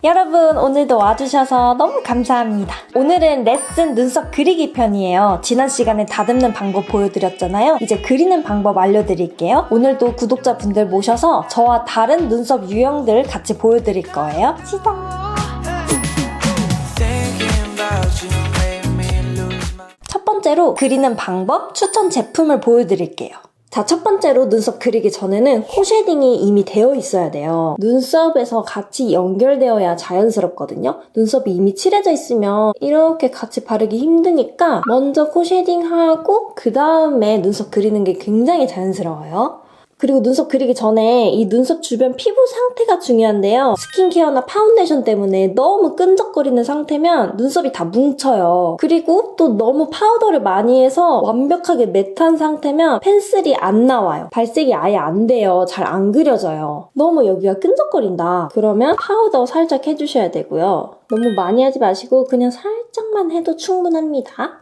여러분, 오늘도 와주셔서 너무 감사합니다. 오늘은 레슨 눈썹 그리기 편이에요. 지난 시간에 다듬는 방법 보여드렸잖아요. 이제 그리는 방법 알려드릴게요. 오늘도 구독자분들 모셔서 저와 다른 눈썹 유형들 같이 보여드릴 거예요. 시작! 첫 번째로 그리는 방법, 추천 제품을 보여드릴게요. 자, 첫 번째로 눈썹 그리기 전에는 코 쉐딩이 이미 되어 있어야 돼요. 눈썹에서 같이 연결되어야 자연스럽거든요. 눈썹이 이미 칠해져 있으면 이렇게 같이 바르기 힘드니까 먼저 코 쉐딩하고 그 다음에 눈썹 그리는 게 굉장히 자연스러워요. 그리고 눈썹 그리기 전에 이 눈썹 주변 피부 상태가 중요한데요. 스킨케어나 파운데이션 때문에 너무 끈적거리는 상태면 눈썹이 다 뭉쳐요. 그리고 또 너무 파우더를 많이 해서 완벽하게 매트한 상태면 펜슬이 안 나와요. 발색이 아예 안 돼요. 잘 안 그려져요. 너무 여기가 끈적거린다. 그러면 파우더 살짝 해주셔야 되고요. 너무 많이 하지 마시고 그냥 살짝만 해도 충분합니다.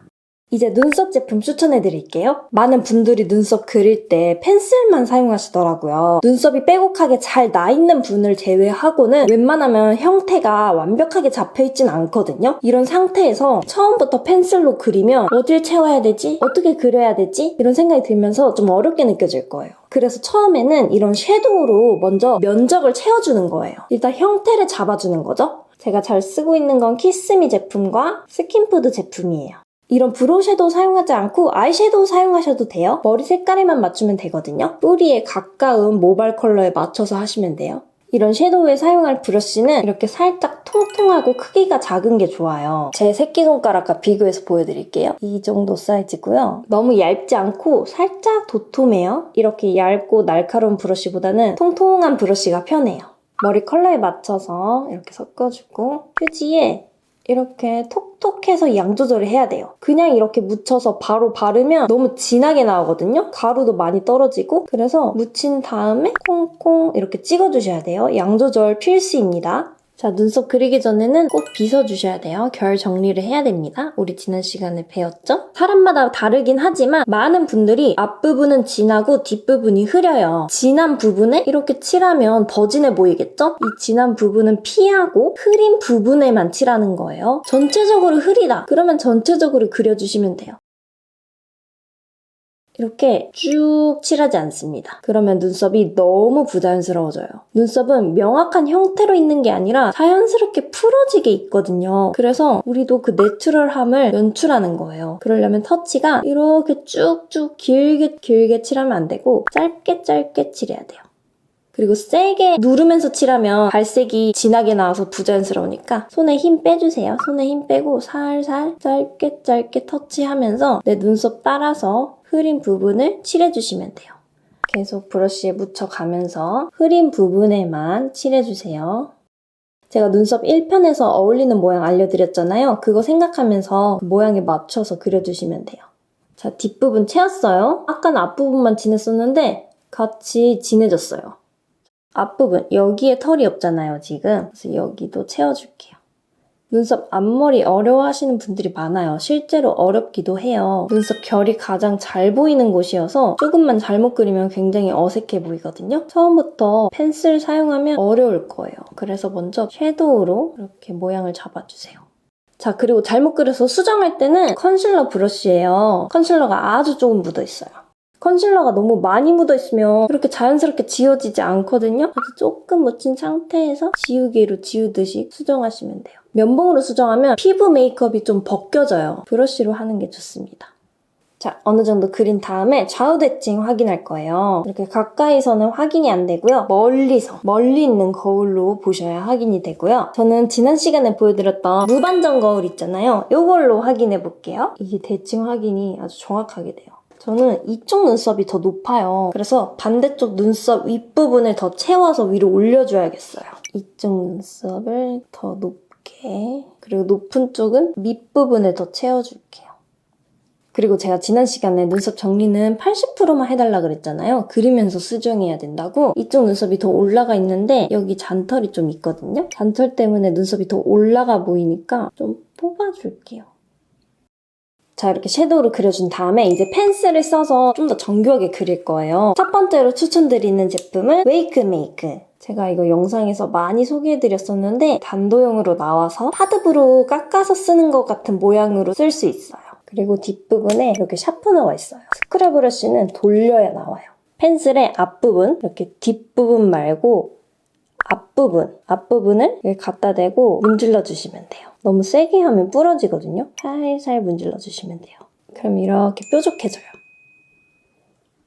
이제 눈썹 제품 추천해드릴게요. 많은 분들이 눈썹 그릴 때 펜슬만 사용하시더라고요. 눈썹이 빼곡하게 잘 나있는 분을 제외하고는 웬만하면 형태가 완벽하게 잡혀있진 않거든요. 이런 상태에서 처음부터 펜슬로 그리면 어딜 채워야 되지? 어떻게 그려야 되지? 이런 생각이 들면서 좀 어렵게 느껴질 거예요. 그래서 처음에는 이런 섀도우로 먼저 면적을 채워주는 거예요. 일단 형태를 잡아주는 거죠. 제가 잘 쓰고 있는 건 키스미 제품과 스킨푸드 제품이에요. 이런 브로우 섀도우 사용하지 않고 아이섀도우 사용하셔도 돼요. 머리 색깔에만 맞추면 되거든요. 뿌리에 가까운 모발 컬러에 맞춰서 하시면 돼요. 이런 섀도우에 사용할 브러쉬는 이렇게 살짝 통통하고 크기가 작은 게 좋아요. 제 새끼손가락과 비교해서 보여드릴게요. 이 정도 사이즈고요. 너무 얇지 않고 살짝 도톰해요. 이렇게 얇고 날카로운 브러쉬보다는 통통한 브러쉬가 편해요. 머리 컬러에 맞춰서 이렇게 섞어주고 휴지에 이렇게 톡톡해서 양 조절을 해야 돼요. 그냥 이렇게 묻혀서 바로 바르면 너무 진하게 나오거든요. 가루도 많이 떨어지고 그래서 묻힌 다음에 콩콩 이렇게 찍어주셔야 돼요. 양 조절 필수입니다. 자, 눈썹 그리기 전에는 꼭 빗어주셔야 돼요. 결 정리를 해야 됩니다. 우리 지난 시간에 배웠죠? 사람마다 다르긴 하지만 많은 분들이 앞부분은 진하고 뒷부분이 흐려요. 진한 부분에 이렇게 칠하면 더 진해 보이겠죠? 이 진한 부분은 피하고 흐린 부분에만 칠하는 거예요. 전체적으로 흐리다. 그러면 전체적으로 그려주시면 돼요. 이렇게 쭉 칠하지 않습니다. 그러면 눈썹이 너무 부자연스러워져요. 눈썹은 명확한 형태로 있는 게 아니라 자연스럽게 풀어지게 있거든요. 그래서 우리도 그 내추럴함을 연출하는 거예요. 그러려면 터치가 이렇게 쭉쭉 길게 칠하면 안 되고 짧게 칠해야 돼요. 그리고 세게 누르면서 칠하면 발색이 진하게 나와서 부자연스러우니까 손에 힘 빼주세요. 손에 힘 빼고 살살 짧게 터치하면서 내 눈썹 따라서 흐린 부분을 칠해주시면 돼요. 계속 브러쉬에 묻혀가면서 흐린 부분에만 칠해주세요. 제가 눈썹 1편에서 어울리는 모양 알려드렸잖아요. 그거 생각하면서 모양에 맞춰서 그려주시면 돼요. 자, 뒷부분 채웠어요. 아까는 앞부분만 진했었는데 같이 진해졌어요. 앞부분, 여기에 털이 없잖아요, 지금. 그래서 여기도 채워줄게요. 눈썹 앞머리 어려워하시는 분들이 많아요. 실제로 어렵기도 해요. 눈썹 결이 가장 잘 보이는 곳이어서 조금만 잘못 그리면 굉장히 어색해 보이거든요. 처음부터 펜슬 사용하면 어려울 거예요. 그래서 먼저 섀도우로 이렇게 모양을 잡아주세요. 자, 그리고 잘못 그려서 수정할 때는 컨실러 브러쉬예요. 컨실러가 아주 조금 묻어있어요. 컨실러가 너무 많이 묻어있으면 이렇게 자연스럽게 지워지지 않거든요. 아주 조금 묻힌 상태에서 지우개로 지우듯이 수정하시면 돼요. 면봉으로 수정하면 피부 메이크업이 좀 벗겨져요. 브러쉬로 하는 게 좋습니다. 자, 어느 정도 그린 다음에 좌우 대칭 확인할 거예요. 이렇게 가까이서는 확인이 안 되고요. 멀리 있는 거울로 보셔야 확인이 되고요. 저는 지난 시간에 보여드렸던 무반전 거울 있잖아요. 이걸로 확인해 볼게요. 이게 대칭 확인이 아주 정확하게 돼요. 저는 이쪽 눈썹이 더 높아요. 그래서 반대쪽 눈썹 윗부분을 더 채워서 위로 올려줘야겠어요. 이쪽 눈썹을 더 높게, 그리고 높은 쪽은 밑부분을 더 채워줄게요. 그리고 제가 지난 시간에 눈썹 정리는 80%만 해달라 그랬잖아요. 그리면서 수정해야 된다고. 이쪽 눈썹이 더 올라가 있는데 여기 잔털이 좀 있거든요. 잔털 때문에 눈썹이 더 올라가 보이니까 좀 뽑아줄게요. 자, 이렇게 섀도우를 그려준 다음에 이제 펜슬을 써서 좀 더 정교하게 그릴 거예요. 첫 번째로 추천드리는 제품은 웨이크 메이크. 제가 이거 영상에서 많이 소개해드렸었는데 단도형으로 나와서 파드브로 깎아서 쓰는 것 같은 모양으로 쓸 수 있어요. 그리고 뒷부분에 이렇게 샤프너가 있어요. 스크랩 브러쉬는 돌려야 나와요. 펜슬의 앞부분, 이렇게 뒷부분 말고 앞부분을 이렇게 갖다 대고 문질러 주시면 돼요. 너무 세게 하면 부러지거든요. 살살 문질러 주시면 돼요. 그럼 이렇게 뾰족해져요.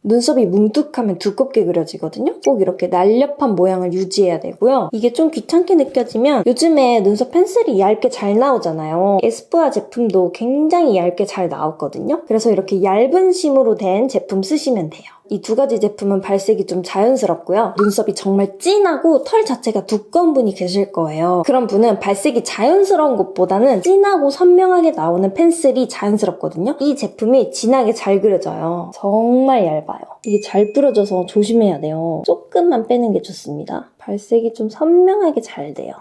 눈썹이 뭉툭하면 두껍게 그려지거든요. 꼭 이렇게 날렵한 모양을 유지해야 되고요. 이게 좀 귀찮게 느껴지면 요즘에 눈썹 펜슬이 얇게 잘 나오잖아요. 에스쁘아 제품도 굉장히 얇게 잘 나왔거든요. 그래서 이렇게 얇은 심으로 된 제품 쓰시면 돼요. 이 두 가지 제품은 발색이 좀 자연스럽고요. 눈썹이 정말 진하고 털 자체가 두꺼운 분이 계실 거예요. 그런 분은 발색이 자연스러운 것보다는 진하고 선명하게 나오는 펜슬이 자연스럽거든요. 이 제품이 진하게 잘 그려져요. 정말 얇아요. 이게 잘 부러져서 조심해야 돼요. 조금만 빼는 게 좋습니다. 발색이 좀 선명하게 잘 돼요.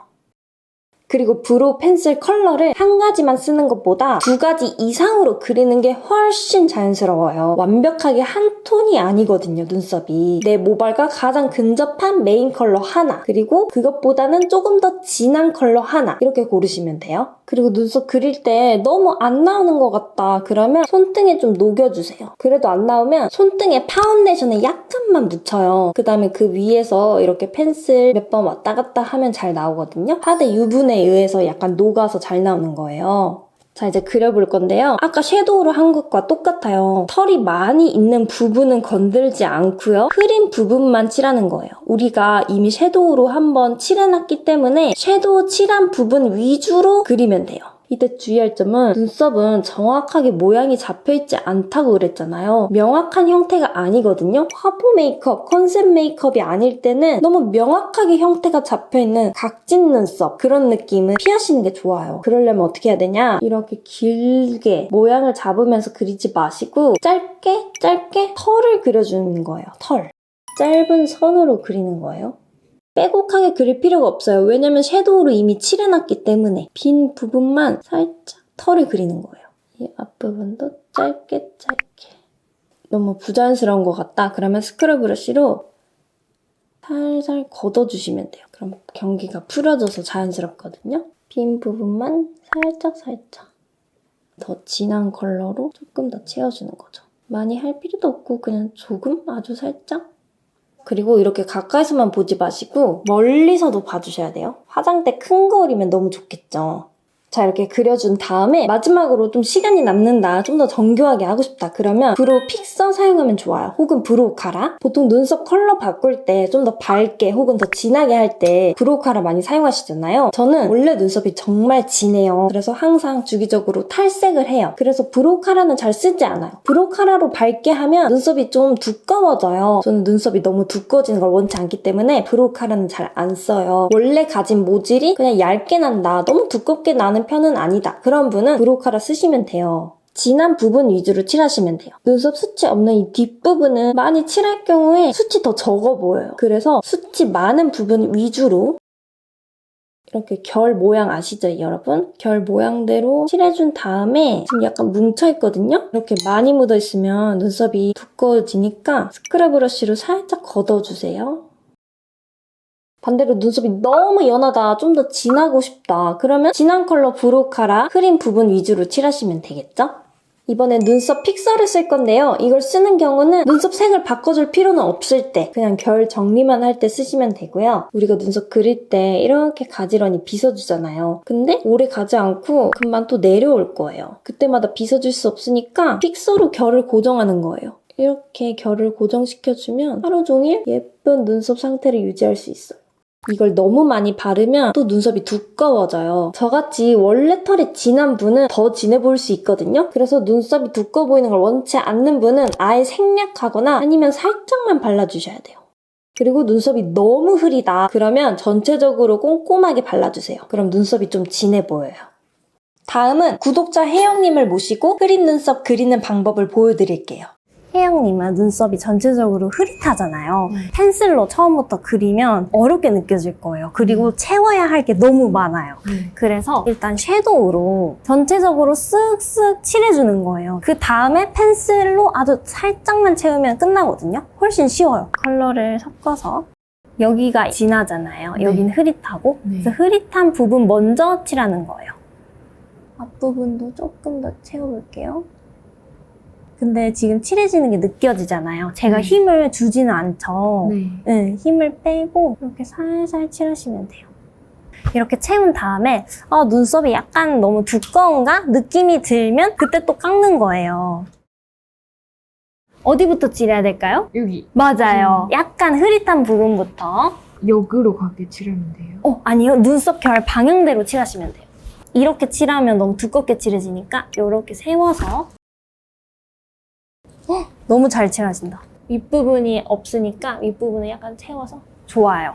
그리고 브로우 펜슬 컬러를 한 가지만 쓰는 것보다 두 가지 이상으로 그리는 게 훨씬 자연스러워요. 완벽하게 한 톤이 아니거든요, 눈썹이. 내 모발과 가장 근접한 메인 컬러 하나, 그리고 그것보다는 조금 더 진한 컬러 하나, 이렇게 고르시면 돼요. 그리고 눈썹 그릴 때 너무 안 나오는 것 같다 그러면 손등에 좀 녹여주세요. 그래도 안 나오면 손등에 파운데이션을 약간만 묻혀요. 그 다음에 그 위에서 이렇게 펜슬 몇 번 왔다 갔다 하면 잘 나오거든요. 파데 유분에 의해서 약간 녹아서 잘 나오는 거예요. 자, 이제 그려볼 건데요. 아까 섀도우로 한 것과 똑같아요. 털이 많이 있는 부분은 건들지 않고요. 흐린 부분만 칠하는 거예요. 우리가 이미 섀도우로 한번 칠해놨기 때문에 섀도우 칠한 부분 위주로 그리면 돼요. 이때 주의할 점은 눈썹은 정확하게 모양이 잡혀있지 않다고 그랬잖아요. 명확한 형태가 아니거든요. 화보 메이크업, 컨셉 메이크업이 아닐 때는 너무 명확하게 형태가 잡혀있는 각진 눈썹 그런 느낌은 피하시는 게 좋아요. 그러려면 어떻게 해야 되냐? 이렇게 길게 모양을 잡으면서 그리지 마시고 짧게 털을 그려주는 거예요. 털. 짧은 선으로 그리는 거예요. 빼곡하게 그릴 필요가 없어요. 왜냐면 섀도우로 이미 칠해놨기 때문에 빈 부분만 살짝 털을 그리는 거예요. 이 앞부분도 짧게 너무 부자연스러운 것 같다. 그러면 스크럽 브러쉬로 살살 걷어주시면 돼요. 그럼 경계가 풀어져서 자연스럽거든요. 빈 부분만 살짝 더 진한 컬러로 조금 더 채워주는 거죠. 많이 할 필요도 없고 그냥 조금 아주 살짝. 그리고 이렇게 가까이서만 보지 마시고 멀리서도 봐주셔야 돼요. 화장대 큰 거 그리면 너무 좋겠죠. 자, 이렇게 그려준 다음에 마지막으로 좀 시간이 남는다, 좀 더 정교하게 하고 싶다 그러면 브로우 픽서 사용하면 좋아요. 혹은 브로우 카라. 보통 눈썹 컬러 바꿀 때 좀 더 밝게 혹은 더 진하게 할 때 브로우 카라 많이 사용하시잖아요. 저는 원래 눈썹이 정말 진해요. 그래서 항상 주기적으로 탈색을 해요. 그래서 브로우 카라는 잘 쓰지 않아요. 브로우 카라로 밝게 하면 눈썹이 좀 두꺼워져요. 저는 눈썹이 너무 두꺼워지는 걸 원치 않기 때문에 브로우 카라는 잘 안 써요. 원래 가진 모질이 그냥 얇게 난다, 너무 두껍게 나는 편은 아니다, 그런 분은 브로우 카라 쓰시면 돼요. 진한 부분 위주로 칠하시면 돼요. 눈썹 수치 없는 이 뒷부분은 많이 칠할 경우에 수치 더 적어 보여요. 그래서 수치 많은 부분 위주로 이렇게 결 모양 아시죠, 여러분? 결 모양대로 칠해준 다음에 지금 약간 뭉쳐있거든요? 이렇게 많이 묻어있으면 눈썹이 두꺼워지니까 스크럽 브러쉬로 살짝 걷어주세요. 반대로 눈썹이 너무 연하다, 좀 더 진하고 싶다 그러면 진한 컬러 브로우 카라 흐린 부분 위주로 칠하시면 되겠죠? 이번엔 눈썹 픽서를 쓸 건데요. 이걸 쓰는 경우는 눈썹 색을 바꿔줄 필요는 없을 때 그냥 결 정리만 할 때 쓰시면 되고요. 우리가 눈썹 그릴 때 이렇게 가지런히 빗어주잖아요. 근데 오래 가지 않고 금방 또 내려올 거예요. 그때마다 빗어줄 수 없으니까 픽서로 결을 고정하는 거예요. 이렇게 결을 고정시켜주면 하루 종일 예쁜 눈썹 상태를 유지할 수 있어요. 이걸 너무 많이 바르면 또 눈썹이 두꺼워져요. 저같이 원래 털이 진한 분은 더 진해 보일 수 있거든요. 그래서 눈썹이 두꺼워 보이는 걸 원치 않는 분은 아예 생략하거나 아니면 살짝만 발라주셔야 돼요. 그리고 눈썹이 너무 흐리다 그러면 전체적으로 꼼꼼하게 발라주세요. 그럼 눈썹이 좀 진해 보여요. 다음은 구독자 혜영님을 모시고 흐린 눈썹 그리는 방법을 보여드릴게요. 혜영님은 눈썹이 전체적으로 흐릿하잖아요. 펜슬로 처음부터 그리면 어렵게 느껴질 거예요. 그리고 채워야 할 게 너무 많아요. 그래서 일단 섀도우로 전체적으로 쓱쓱 칠해주는 거예요. 그 다음에 펜슬로 아주 살짝만 채우면 끝나거든요. 훨씬 쉬워요. 컬러를 섞어서 여기가 진하잖아요. 네. 여기는 흐릿하고. 네. 그래서 흐릿한 부분 먼저 칠하는 거예요. 앞부분도 조금 더 채워볼게요. 근데 지금 칠해지는 게 느껴지잖아요. 제가 네. 힘을 주지는 않죠. 네. 네, 힘을 빼고 이렇게 살살 칠하시면 돼요. 이렇게 채운 다음에 눈썹이 약간 너무 두꺼운가? 느낌이 들면 그때 또 깎는 거예요. 어디부터 칠해야 될까요? 여기 맞아요. 약간 흐릿한 부분부터. 역으로 가게 칠하면 돼요. 아니요. 눈썹 결 방향대로 칠하시면 돼요. 이렇게 칠하면 너무 두껍게 칠해지니까 이렇게 세워서 너무 잘 칠하신다. 윗부분이 없으니까 윗부분을 약간 채워서 좋아요.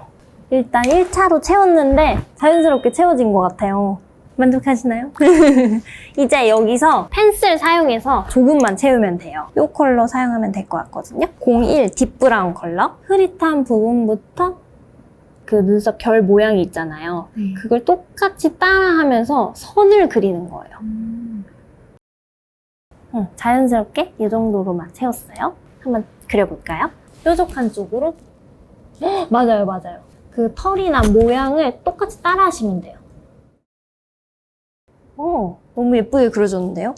일단 1차로 채웠는데 자연스럽게 채워진 것 같아요. 만족하시나요? 이제 여기서 펜슬 사용해서 조금만 채우면 돼요. 이 컬러 사용하면 될 것 같거든요. 01 딥브라운 컬러. 흐릿한 부분부터 그 눈썹 결 모양이 있잖아요. 네. 그걸 똑같이 따라하면서 선을 그리는 거예요. 자연스럽게 이 정도로만 채웠어요. 한번 그려볼까요? 뾰족한 쪽으로. 맞아요. 그 털이나 모양을 똑같이 따라 하시면 돼요. 너무 예쁘게 그려줬는데요?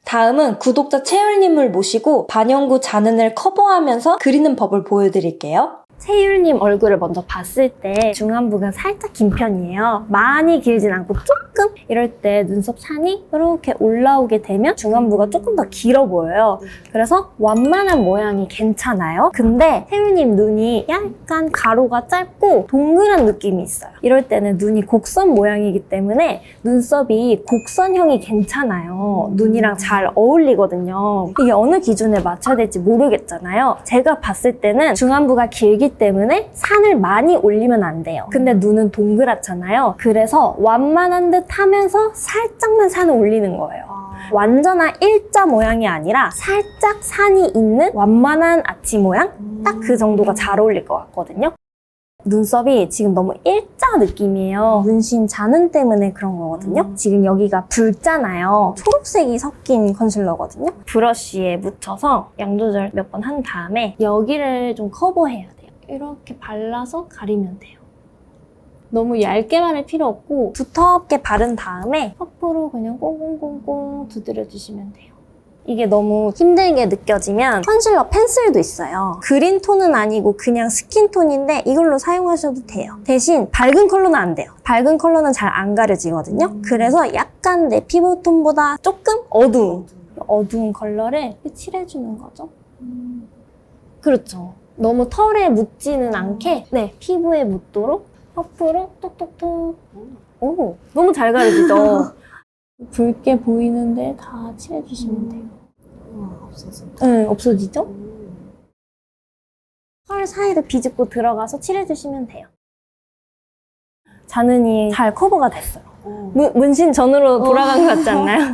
다음은 구독자 채율님을 모시고 반영구 잔흔을 커버하면서 그리는 법을 보여드릴게요. 채율님 얼굴을 먼저 봤을 때 중안부가 살짝 긴 편이에요. 많이 길진 않고 조금? 이럴 때 눈썹 산이 이렇게 올라오게 되면 중안부가 조금 더 길어 보여요. 그래서 완만한 모양이 괜찮아요. 근데 채율님 눈이 약간 가로가 짧고 동그란 느낌이 있어요. 이럴 때는 눈이 곡선 모양이기 때문에 눈썹이 곡선형이 괜찮아요. 눈이랑 잘 어울리거든요. 이게 어느 기준에 맞춰야 될지 모르겠잖아요. 제가 봤을 때는 중안부가 길기 때문에 산을 많이 올리면 안 돼요. 근데 눈은 동그랗잖아요. 그래서 완만한 듯 하면서 살짝만 산을 올리는 거예요. 완전한 일자 모양이 아니라 살짝 산이 있는 완만한 아치 모양? 딱 그 정도가 잘 어울릴 것 같거든요. 눈썹이 지금 너무 일자 느낌이에요. 문신 잔흔 때문에 그런 거거든요. 지금 여기가 붉잖아요. 초록색이 섞인 컨실러거든요. 브러쉬에 묻혀서 양 조절 몇 번 한 다음에 여기를 좀 커버해야 돼요. 이렇게 발라서 가리면 돼요. 너무 얇게 바를 필요 없고 두텁게 바른 다음에 퍼프로 그냥 꽁꽁꽁꽁 두드려주시면 돼요. 이게 너무 힘들게 느껴지면 컨실러 펜슬도 있어요. 그린 톤은 아니고 그냥 스킨 톤인데 이걸로 사용하셔도 돼요. 대신 밝은 컬러는 안 돼요. 밝은 컬러는 잘 안 가려지거든요. 그래서 약간 내 피부 톤보다 조금 어두운 컬러를 칠해주는 거죠. 그렇죠. 너무 털에 묻지는 않게 피부에 묻도록 퍼프로 톡톡톡. 오, 너무 잘 가려지죠? 붉게 보이는데 다 칠해주시면 돼요. 없어진다. 네, 없어지죠? 털 사이를 비집고 들어가서 칠해주시면 돼요. 잔흔이 잘 커버가 됐어요. 문신 전으로 돌아간 것 같지 않나요?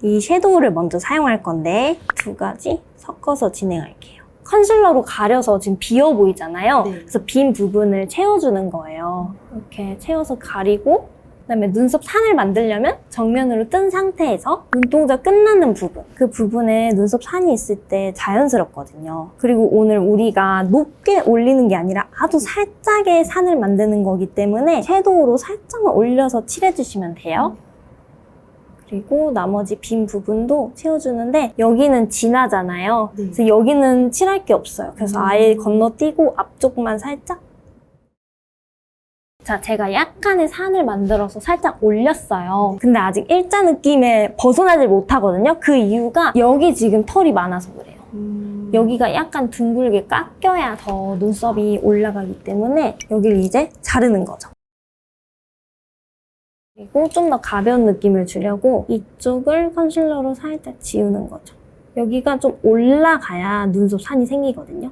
이 섀도우를 먼저 사용할 건데 2가지 섞어서 진행할게요. 컨실러로 가려서 지금 비어 보이잖아요. 네. 그래서 빈 부분을 채워주는 거예요. 이렇게 채워서 가리고 그다음에 눈썹 산을 만들려면 정면으로 뜬 상태에서 눈동자 끝나는 부분, 그 부분에 눈썹 산이 있을 때 자연스럽거든요. 그리고 오늘 우리가 높게 올리는 게 아니라 아주 살짝의 산을 만드는 거기 때문에 섀도우로 살짝만 올려서 칠해주시면 돼요. 그리고 나머지 빈 부분도 채워주는데 여기는 진하잖아요. 네. 그래서 여기는 칠할 게 없어요. 그래서 아예 건너뛰고 앞쪽만 살짝. 자, 제가 약간의 산을 만들어서 살짝 올렸어요. 근데 아직 일자 느낌에 벗어나질 못하거든요. 그 이유가 여기 지금 털이 많아서 그래요. 여기가 약간 둥글게 깎여야 더 눈썹이 올라가기 때문에 여기를 이제 자르는 거죠. 그리고 좀 더 가벼운 느낌을 주려고 이쪽을 컨실러로 살짝 지우는 거죠. 여기가 좀 올라가야 눈썹 산이 생기거든요.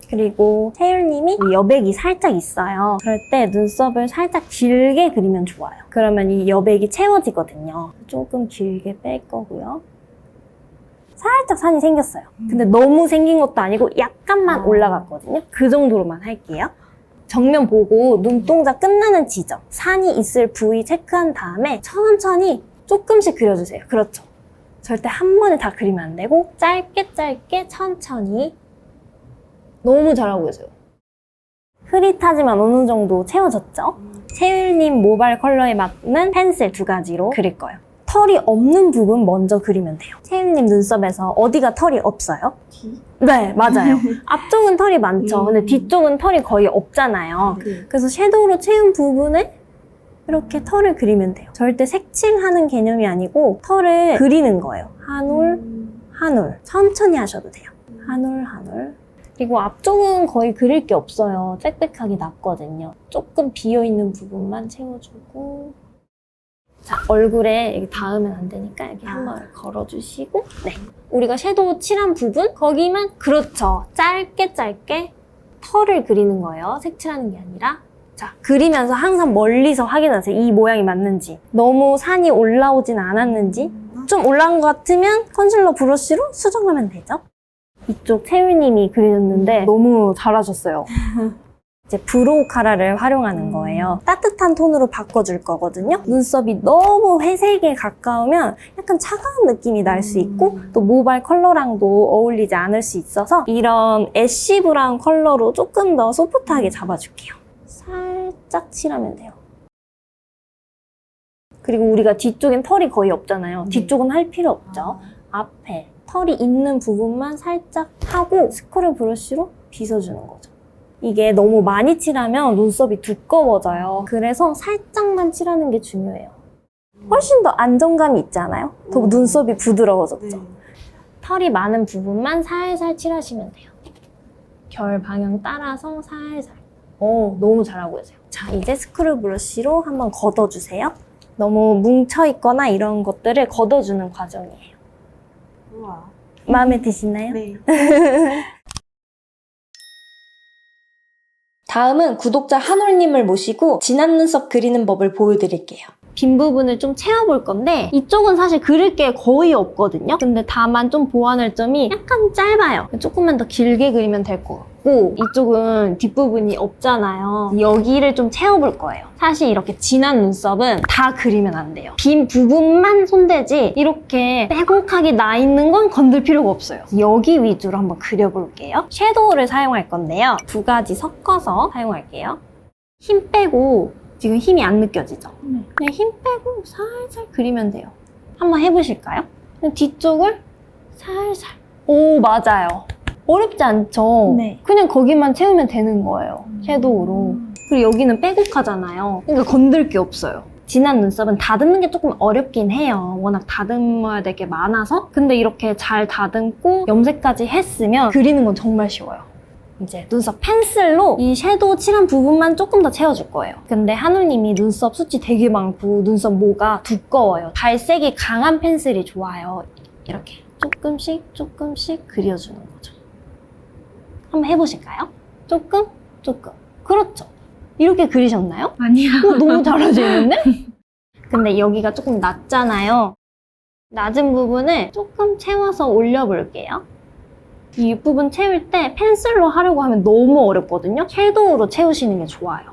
그리고 채율님이 여백이 살짝 있어요. 그럴 때 눈썹을 살짝 길게 그리면 좋아요. 그러면 이 여백이 채워지거든요. 조금 길게 뺄 거고요. 살짝 산이 생겼어요. 근데 너무 생긴 것도 아니고 약간만 올라갔거든요. 그 정도로만 할게요. 정면 보고 눈동자 끝나는 지점, 산이 있을 부위 체크한 다음에 천천히 조금씩 그려주세요. 그렇죠. 절대 한 번에 다 그리면 안 되고 짧게 천천히 너무 잘하고 계세요. 흐릿하지만 어느 정도 채워졌죠? 채율님 모발 컬러에 맞는 펜슬 2가지로 그릴 거예요. 털이 없는 부분 먼저 그리면 돼요. 채율님 눈썹에서 어디가 털이 없어요? 뒤? 네, 맞아요. 앞쪽은 털이 많죠. 근데 뒤쪽은 털이 거의 없잖아요. 네. 그래서 섀도우로 채운 부분에 이렇게 털을 그리면 돼요. 절대 색칠하는 개념이 아니고 털을 그리는 거예요. 한 올, 한 올. 천천히 하셔도 돼요. 한 올, 한 올. 그리고 앞쪽은 거의 그릴 게 없어요. 빽빽하게 났거든요. 조금 비어있는 부분만 채워주고. 자, 얼굴에 여기 닿으면 안 되니까 여기 한 번 걸어주시고. 네. 우리가 섀도우 칠한 부분? 거기만, 그렇죠. 짧게 털을 그리는 거예요. 색칠하는 게 아니라. 자, 그리면서 항상 멀리서 확인하세요. 이 모양이 맞는지. 너무 산이 올라오진 않았는지. 좀 올라온 것 같으면 컨실러 브러쉬로 수정하면 되죠. 이쪽 채율님이 그리셨는데 너무 잘하셨어요. 이제 브로우 카라를 활용하는 거예요. 따뜻한 톤으로 바꿔줄 거거든요. 눈썹이 너무 회색에 가까우면 약간 차가운 느낌이 날 수 있고 또 모발 컬러랑도 어울리지 않을 수 있어서 이런 애쉬 브라운 컬러로 조금 더 소프트하게 잡아줄게요. 살짝 칠하면 돼요. 그리고 우리가 뒤쪽엔 털이 거의 없잖아요. 뒤쪽은 할 필요 없죠. 앞에 털이 있는 부분만 살짝 하고 스크류 브러쉬로 빗어주는 거죠. 이게 너무 많이 칠하면 눈썹이 두꺼워져요. 그래서 살짝만 칠하는 게 중요해요. 훨씬 더 안정감이 있잖아요. 더 눈썹이 부드러워졌죠. 털이 많은 부분만 살살 칠하시면 돼요. 결 방향 따라서 살살. 너무 잘하고 계세요. 자, 이제 스크류 브러쉬로 한번 걷어주세요. 너무 뭉쳐있거나 이런 것들을 걷어주는 과정이에요. 우와. 마음에 드시나요? 네. 다음은 구독자 한올님을 모시고 진한 눈썹 그리는 법을 보여드릴게요. 빈 부분을 좀 채워볼 건데 이쪽은 사실 그릴 게 거의 없거든요. 근데 다만 좀 보완할 점이 약간 짧아요. 조금만 더 길게 그리면 될 것 같고 이쪽은 뒷부분이 없잖아요. 여기를 좀 채워볼 거예요. 사실 이렇게 진한 눈썹은 다 그리면 안 돼요. 빈 부분만 손대지 이렇게 빼곡하게 나 있는 건 건들 필요가 없어요. 여기 위주로 한번 그려볼게요. 섀도우를 사용할 건데요. 2가지 섞어서 사용할게요. 힘 빼고 지금 힘이 안 느껴지죠? 그냥 힘 빼고 살살 그리면 돼요. 한번 해보실까요? 그냥 뒤쪽을 살살. 오, 맞아요. 어렵지 않죠? 네. 그냥 거기만 채우면 되는 거예요. 섀도우로. 그리고 여기는 빼곡하잖아요. 그러니까 건들 게 없어요. 진한 눈썹은 다듬는 게 조금 어렵긴 해요. 워낙 다듬어야 될 게 많아서. 근데 이렇게 잘 다듬고 염색까지 했으면 그리는 건 정말 쉬워요. 이제 눈썹 펜슬로 이 섀도우 칠한 부분만 조금 더 채워줄 거예요. 근데 한울님이 눈썹 숱이 되게 많고 눈썹 모가 두꺼워요. 발색이 강한 펜슬이 좋아요. 이렇게 조금씩 그려주는 거죠. 한번 해보실까요? 조금. 그렇죠. 이렇게 그리셨나요? 아니요. 너무 잘하시는데? 근데 여기가 조금 낮잖아요. 낮은 부분을 조금 채워서 올려볼게요. 이 윗부분 채울 때 펜슬로 하려고 하면 너무 어렵거든요. 섀도우로 채우시는 게 좋아요.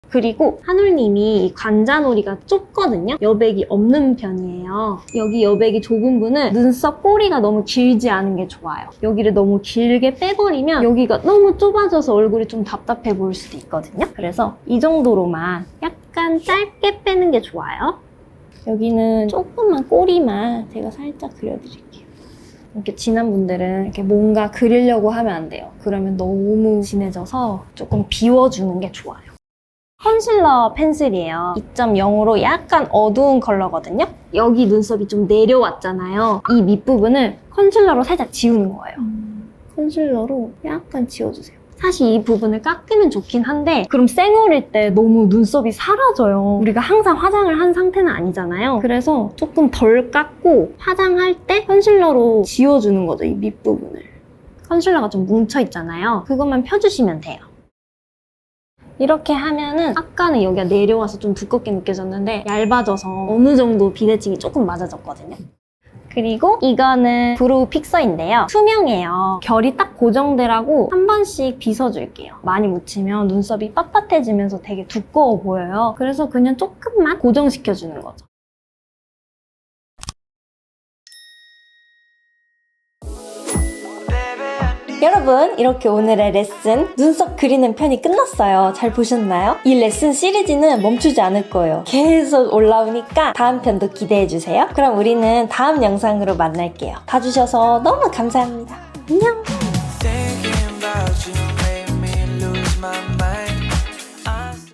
그리고 한울님이 이 관자놀이가 좁거든요. 여백이 없는 편이에요. 여기 여백이 좁은 분은 눈썹 꼬리가 너무 길지 않은 게 좋아요. 여기를 너무 길게 빼버리면 여기가 너무 좁아져서 얼굴이 좀 답답해 보일 수도 있거든요. 그래서 이 정도로만 약간 짧게 빼는 게 좋아요. 여기는 조금만 꼬리만 제가 살짝 그려드릴게요. 이렇게 진한 분들은 이렇게 뭔가 그리려고 하면 안 돼요. 그러면 너무 진해져서 조금 비워주는 게 좋아요. 컨실러 펜슬이에요. 2.0으로 약간 어두운 컬러거든요. 여기 눈썹이 좀 내려왔잖아요. 이 밑부분을 컨실러로 살짝 지우는 거예요. 컨실러로 약간 지워주세요. 사실 이 부분을 깎으면 좋긴 한데 그럼 쌩얼일 때 너무 눈썹이 사라져요. 우리가 항상 화장을 한 상태는 아니잖아요. 그래서 조금 덜 깎고 화장할 때 컨실러로 지워주는 거죠, 이 밑부분을. 컨실러가 좀 뭉쳐있잖아요. 그것만 펴주시면 돼요. 이렇게 하면은 아까는 여기가 내려와서 좀 두껍게 느껴졌는데 얇아져서 어느 정도 비대칭이 조금 맞아졌거든요. 그리고 이거는 브로우 픽서인데요. 투명해요. 결이 딱 고정되라고 한 번씩 빗어줄게요. 많이 묻히면 눈썹이 빳빳해지면서 되게 두꺼워 보여요. 그래서 그냥 조금만 고정시켜주는 거죠. 여러분, 이렇게 오늘의 레슨 눈썹 그리는 편이 끝났어요. 잘 보셨나요? 이 레슨 시리즈는 멈추지 않을 거예요. 계속 올라오니까 다음 편도 기대해주세요. 그럼 우리는 다음 영상으로 만날게요. 봐주셔서 너무 감사합니다. 안녕!